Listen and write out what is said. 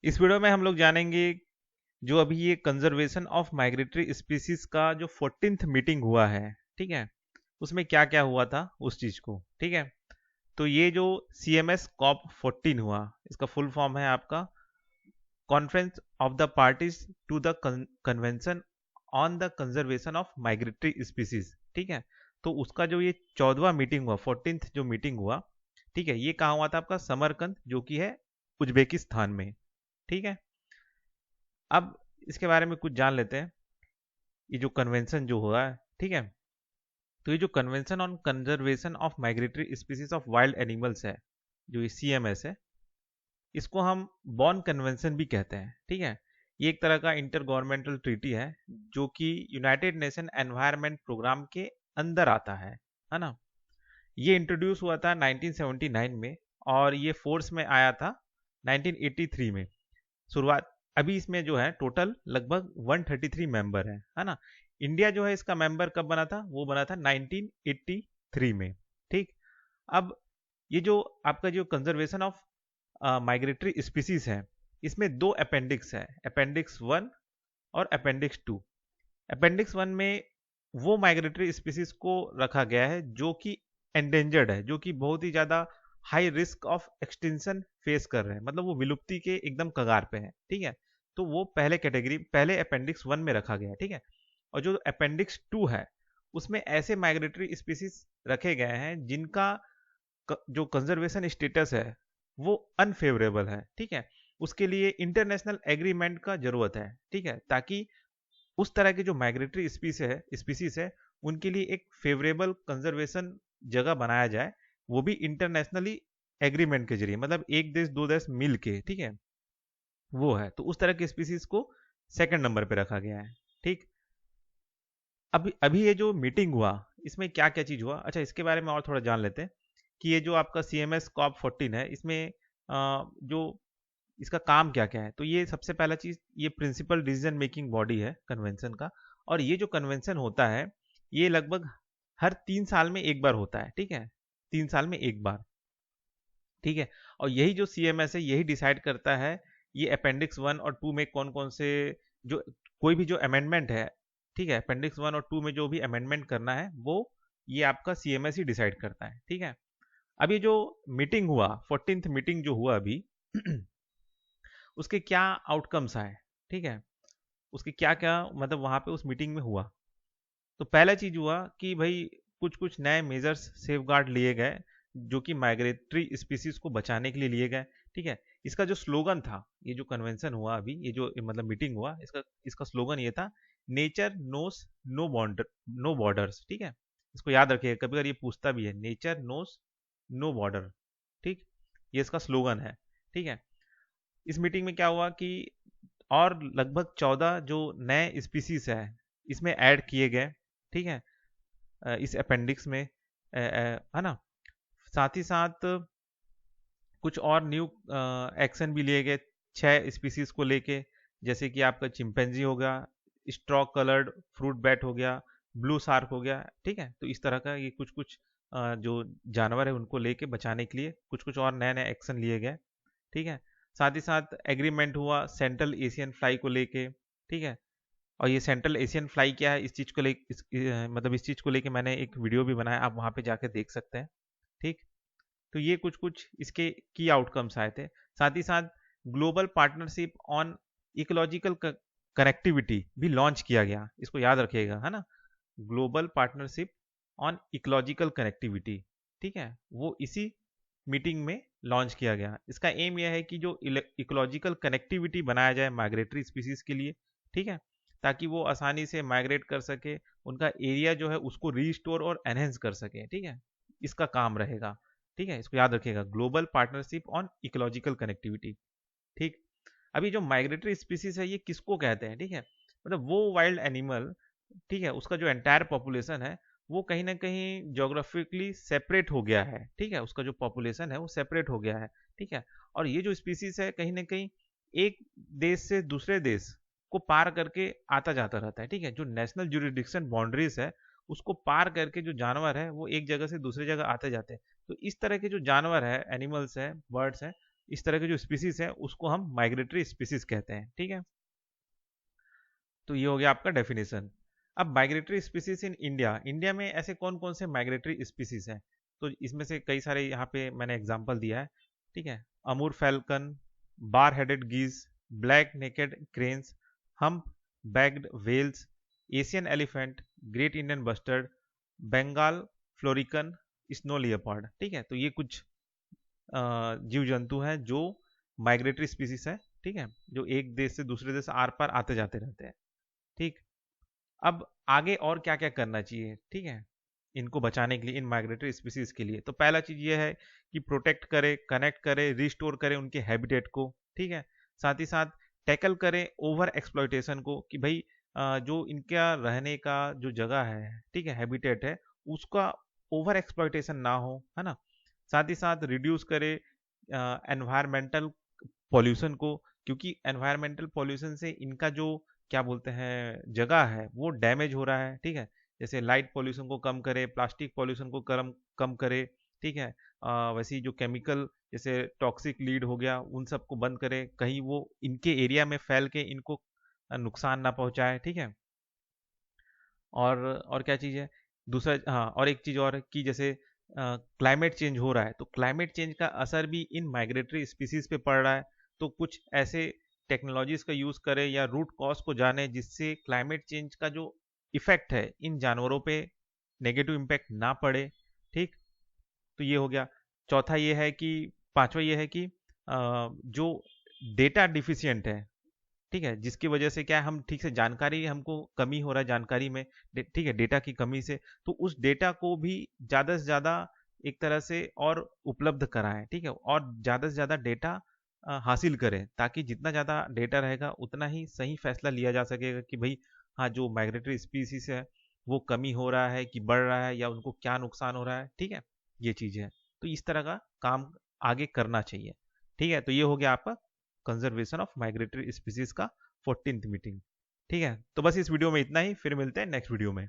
इस वीडियो में हम लोग जानेंगे जो अभी ये कंजर्वेशन ऑफ माइग्रेटरी स्पीसीज का जो 14th मीटिंग हुआ है, ठीक है, उसमें क्या क्या हुआ था उस चीज को, ठीक है। तो ये जो CMS COP 14 हुआ, इसका फुल फॉर्म है आपका conference of the parties to the convention on the conservation of migratory species, ठीक है। तो उसका जो ये 14वां मीटिंग हुआ, 14th जो मीटिंग हुआ, ठीक है, ये कहाँ हुआ था आपका समरकंद, जो कि है उज्बेकिस्तान में, ठीक है। अब इसके बारे में कुछ जान लेते हैं, ये जो कन्वेंशन जो हुआ है, ठीक है। तो ये जो convention on conservation of migratory species of wild animals है, जो ये CMS है, इसको हम बॉर्न कन्वेंशन भी कहते हैं, ठीक है। ये एक तरह का इंटर गवर्नमेंटल ट्रीटी है जो कि यूनाइटेड नेशन एनवायरनमेंट प्रोग्राम के अंदर आता है ना। ये इंट्रोड्यूस हुआ था 1979 में और ये फोर्स में आया था 1983 में। शुरुआत अभी इसमें जो है टोटल लगभग 133 मेंबर है ना। इंडिया जो है इसका मेंबर कब बना था, वो बना था 1983 में, ठीक। अब ये जो आपका जो कंजर्वेशन ऑफ माइग्रेटरी स्पीसीज है, इसमें दो अपेंडिक्स है, अपेंडिक्स 1 और अपेंडिक्स 2। अपेंडिक्स 1 में वो माइग्रेटरी स्पीसीज को रखा गया है जो कि एंडेंजर्ड है, जो कि बहुत ही ज्यादा high risk of extinction face कर रहे हैं, मतलब वो विलुप्ति के एकदम कगार पे है, ठीक है। तो वो पहले कैटेगरी, पहले अपेंडिक्स 1 में रखा गया है, ठीक है। और जो अपेंडिक्स 2 है, उसमें ऐसे माइग्रेटरी स्पीसीज रखे गए हैं जिनका जो कंजर्वेशन स्टेटस है वो अनफेवरेबल है, ठीक है। उसके लिए इंटरनेशनल एग्रीमेंट का जरूरत है, ठीक है, ताकि उस तरह के जो माइग्रेटरी स्पीसीज है उनके लिए एक फेवरेबल कंजर्वेशन जगह बनाया जाए, वो भी इंटरनेशनली एग्रीमेंट के जरिए, मतलब एक देश दो देश मिल के, ठीक है, वो है। तो उस तरह के स्पीसीज को सेकंड नंबर पे रखा गया है, ठीक। अभी अभी ये जो मीटिंग हुआ, इसमें क्या क्या चीज हुआ, अच्छा इसके बारे में और थोड़ा जान लेते हैं कि ये जो आपका CMS COP 14 है, इसमें जो इसका काम क्या क्या है। तो ये सबसे पहला चीज, ये प्रिंसिपल डिसीजन मेकिंग बॉडी है कन्वेंशन का। और ये जो कन्वेंशन होता है, ये लगभग हर 3 साल में एक बार होता है, ठीक है, 3 साल में एक बार, ठीक है। और यही जो CMS है, यही डिसाइड करता है ये अपेंडिक्स 1 और 2 में कौन कौन से, जो कोई भी जो अमेंडमेंट है, ठीक है, अपेंडिक्स 1 और 2 में जो भी अमेंडमेंट करना है वो ये आपका CMS ही डिसाइड करता है, ठीक है। अभी जो मीटिंग हुआ, 14th मीटिंग जो हुआ अभी, उसके क्या आउटकम्स आए, ठीक है, उसके क्या क्या मतलब वहां पे उस मीटिंग में हुआ। तो पहला चीज हुआ कि भाई कुछ कुछ नए मेजर्स सेफ गार्ड लिए गए जो कि माइग्रेटरी स्पीसीज को बचाने के लिए लिए गए, ठीक है। इसका जो स्लोगन था, ये जो कन्वेंशन हुआ अभी, ये जो मतलब मीटिंग हुआ, इसका इसका स्लोगन ये था, nature knows no border, no borders, ठीक है। इसको याद रखिएगा, कभी कभी ये पूछता भी है, नेचर नोस नो बॉर्डर, ठीक, ये इसका स्लोगन है, ठीक है। इस मीटिंग में क्या हुआ कि और लगभग 14 जो नए स्पीसीज है इसमें ऐड किए गए, ठीक है, इस अपेंडिक्स में, है ना। साथ ही साथ कुछ और न्यू एक्शन भी लिए गए 6 स्पीसीज को लेके, जैसे कि आपका चिंपैंजी हो गया, स्ट्रॉ कलर्ड फ्रूट बैट हो गया, ब्लू शार्क हो गया, ठीक है। तो इस तरह का ये कुछ कुछ जो जानवर है उनको लेके बचाने के लिए कुछ कुछ और नए नए एक्शन लिए गए, ठीक है। साथ ही साथ एग्रीमेंट हुआ सेंट्रल एशियन फ्लाई को लेके, ठीक है। और ये सेंट्रल एशियन फ्लाई क्या है, इस चीज को ले मतलब इस चीज को लेके मैंने एक वीडियो भी बनाया, आप वहां पे जाके देख सकते हैं, ठीक। तो ये कुछ कुछ इसके की आउटकम्स आए थे। साथ ही साथ global partnership on ecological connectivity भी लॉन्च किया गया, इसको याद रखिएगा, है ना। Global partnership on ecological connectivity, ठीक है, वो इसी मीटिंग में लॉन्च किया गया। इसका एम यह है कि जो इकोलॉजिकल कनेक्टिविटी बनाया जाए माइग्रेटरी स्पीसीज के लिए, ठीक है, ताकि वो आसानी से माइग्रेट कर सके, उनका एरिया जो है उसको रीस्टोर और एनहेंस कर सके, ठीक है, इसका काम रहेगा, ठीक है। इसको याद रखिएगा, global partnership on ecological connectivity, ठीक। अभी जो माइग्रेटरी स्पीसीज है ये किसको कहते हैं, ठीक है, मतलब वो वाइल्ड एनिमल, ठीक है, उसका जो एंटायर पॉपुलेशन है वो कहीं ना कहीं जोग्राफिकली सेपरेट हो गया है, ठीक है, उसका जो पॉपुलेशन है वो सेपरेट हो गया है, ठीक है। और ये जो स्पीसीज है कहीं ना कहीं एक देश से दूसरे देश को पार करके आता जाता रहता है, ठीक है। जो नेशनल जुरिडिक्शन बाउंड्रीज है उसको पार करके जो जानवर है वो एक जगह से दूसरी जगह आते जाते हैं। तो इस तरह के जो जानवर है, एनिमल्स है, बर्ड्स हैं, इस तरह के जो स्पीसीज है उसको हम माइग्रेटरी स्पीसीज कहते हैं। ठीक है, तो ये हो गया आपका डेफिनेशन। अब migratory species in India, India में ऐसे कौन कौन से माइग्रेटरी स्पीसीज हैं? तो इसमें से कई सारे यहाँ पे मैंने एग्जांपल दिया है। ठीक है, Amur falcon, bar headed geese, black necked cranes, hump backed whales, Asian elephant, great Indian bustard, Bengal florican, snow leopard. ठीक है, तो ये कुछ जीव जंतु हैं जो माइग्रेटरी स्पीसीज है। ठीक है, जो एक देश से दूसरे देश आर पार आते जाते रहते हैं। ठीक, अब आगे और क्या क्या करना चाहिए? ठीक है, इनको बचाने के लिए, इन माइग्रेटरी स्पीसीज के लिए, तो पहला चीज ये है कि प्रोटेक्ट करे, कनेक्ट करे, रिस्टोर करे उनके हैबिटेट को। ठीक है, साथ ही साथ टैकल करें ओवर एक्सप्लॉइटेशन को, कि भाई जो इनका रहने का जो जगह है, ठीक है, हैबिटेट है, उसका ओवर एक्सप्लॉइटेशन ना हो, है ना। साथ ही साथ रिड्यूस करे एनवायरमेंटल पॉल्यूशन को, क्योंकि एनवायरमेंटल पॉल्यूशन से इनका जो क्या बोलते हैं जगह है वो डैमेज हो रहा है। ठीक है, जैसे लाइट पॉल्यूशन को कम करे, प्लास्टिक पॉल्यूशन को कम कम करे। ठीक है, वैसे ही जो केमिकल जैसे टॉक्सिक लीड हो गया उन सबको बंद करे, कहीं वो इनके एरिया में फैल के इनको नुकसान ना पहुंचाए। ठीक है, और क्या चीज़ है दूसरा, हाँ, और एक चीज़ और है कि जैसे क्लाइमेट चेंज हो रहा है, तो क्लाइमेट चेंज का असर भी इन माइग्रेटरी स्पीसीज पे पड़ रहा है। तो कुछ ऐसे टेक्नोलॉजीज का यूज़ करें या रूट कॉज को जाने जिससे क्लाइमेट चेंज का जो इफेक्ट है इन जानवरों पे नेगेटिव इम्पैक्ट ना पड़े। ठीक, तो ये हो गया। चौथा ये है कि पांचवा ये है कि जो डेटा डिफिशियंट है, ठीक है, जिसकी वजह से क्या है, हम ठीक से जानकारी, हमको कमी हो रहा है जानकारी में, ठीक है, डेटा की कमी से, तो उस डेटा को भी ज़्यादा से ज़्यादा एक तरह से और उपलब्ध कराएं। ठीक है, और ज़्यादा से ज़्यादा डेटा हासिल करें, ताकि जितना ज़्यादा डेटा रहेगा उतना ही सही फैसला लिया जा सकेगा कि भाई हाँ, जो माइग्रेटरी स्पीसीज है वो कमी हो रहा है कि बढ़ रहा है, या उनको क्या नुकसान हो रहा है। ठीक है, ये चीज़ है, तो इस तरह का काम आगे करना चाहिए। ठीक है, तो ये हो गया आपका कंजर्वेशन ऑफ माइग्रेटरी स्पीसीज का 14th मीटिंग। ठीक है, तो बस इस वीडियो में इतना ही, फिर मिलते हैं नेक्स्ट वीडियो में।